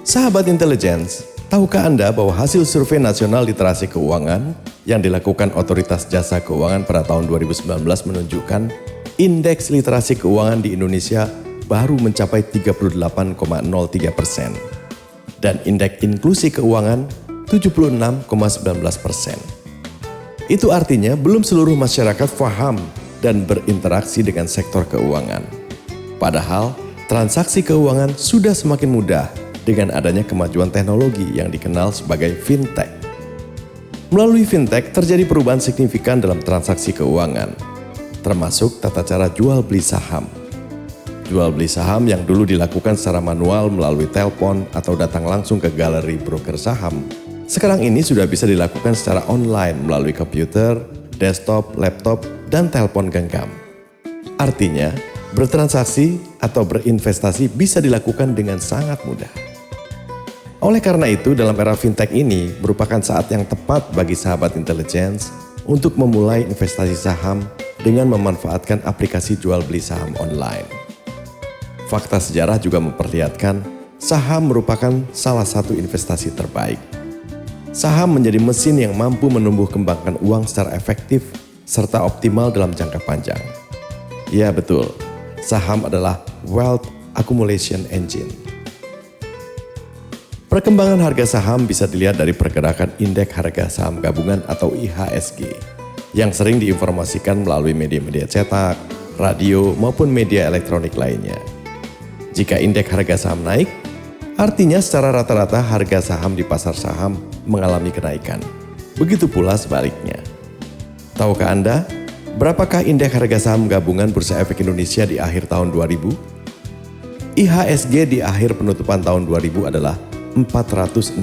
Sahabat Intelligence, tahukah Anda bahwa hasil survei nasional literasi keuangan yang dilakukan Otoritas Jasa Keuangan pada tahun 2019 menunjukkan indeks literasi keuangan di Indonesia baru mencapai 38,03% dan indeks inklusi keuangan 76,19%. Itu artinya belum seluruh masyarakat paham dan berinteraksi dengan sektor keuangan. Padahal transaksi keuangan sudah semakin mudah dengan adanya kemajuan teknologi yang dikenal sebagai fintech. Melalui fintech terjadi perubahan signifikan dalam transaksi keuangan, termasuk tata cara jual beli saham. Jual beli saham yang dulu dilakukan secara manual melalui telepon atau datang langsung ke galeri broker saham, sekarang ini sudah bisa dilakukan secara online melalui komputer, desktop, laptop, dan telepon genggam. Artinya, bertransaksi atau berinvestasi bisa dilakukan dengan sangat mudah. Oleh karena itu, dalam era fintech ini merupakan saat yang tepat bagi sahabat intelligence untuk memulai investasi saham dengan memanfaatkan aplikasi jual beli saham online. Fakta sejarah juga memperlihatkan saham merupakan salah satu investasi terbaik. Saham menjadi mesin yang mampu menumbuh kembangkan uang secara efektif serta optimal dalam jangka panjang. Ya betul, saham adalah wealth accumulation engine. Perkembangan harga saham bisa dilihat dari pergerakan indeks harga saham gabungan atau IHSG yang sering diinformasikan melalui media-media cetak, radio maupun media elektronik lainnya. Jika indeks harga saham naik, artinya secara rata-rata harga saham di pasar saham mengalami kenaikan. Begitu pula sebaliknya. Tahukah Anda, berapakah indeks harga saham gabungan Bursa Efek Indonesia di akhir tahun 2000? IHSG di akhir penutupan tahun 2000 adalah 416.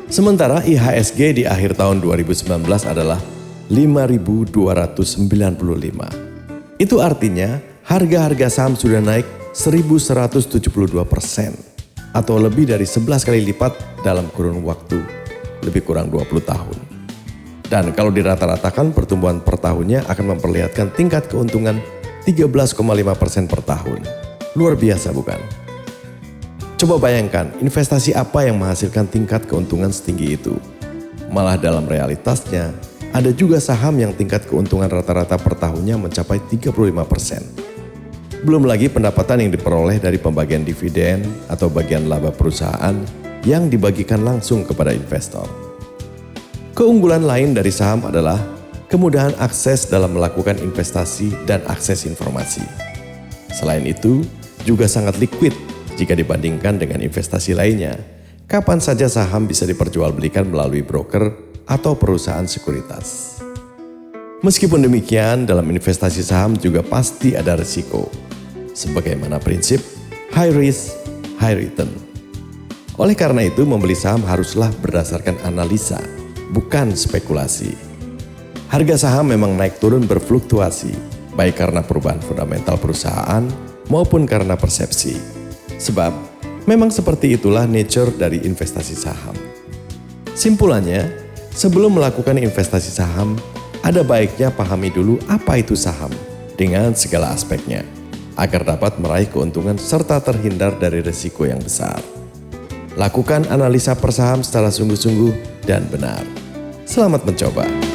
Sementara IHSG di akhir tahun 2019 adalah 5.295. Itu artinya harga-harga saham sudah naik 1.172% atau lebih dari 11 kali lipat dalam kurun waktu lebih kurang 20 tahun. Dan kalau dirata-ratakan pertumbuhan per tahunnya akan memperlihatkan tingkat keuntungan 13,5% per tahun. Luar biasa bukan? Coba bayangkan investasi apa yang menghasilkan tingkat keuntungan setinggi itu. Malah dalam realitasnya, ada juga saham yang tingkat keuntungan rata-rata per tahunnya mencapai 35%. Belum lagi pendapatan yang diperoleh dari pembagian dividen atau bagian laba perusahaan yang dibagikan langsung kepada investor. Keunggulan lain dari saham adalah kemudahan akses dalam melakukan investasi dan akses informasi. Selain itu, juga sangat liquid jika dibandingkan dengan investasi lainnya. Kapan saja saham bisa diperjualbelikan melalui broker atau perusahaan sekuritas. Meskipun demikian, dalam investasi saham juga pasti ada risiko. Sebagaimana prinsip high risk, high return. Oleh karena itu, membeli saham haruslah berdasarkan analisa, bukan spekulasi. Harga saham memang naik turun berfluktuasi, baik karena perubahan fundamental perusahaan maupun karena persepsi. Sebab, memang seperti itulah nature dari investasi saham. Simpulannya, sebelum melakukan investasi saham, ada baiknya pahami dulu apa itu saham dengan segala aspeknya, agar dapat meraih keuntungan serta terhindar dari risiko yang besar. Lakukan analisa per saham secara sungguh-sungguh dan benar. Selamat mencoba.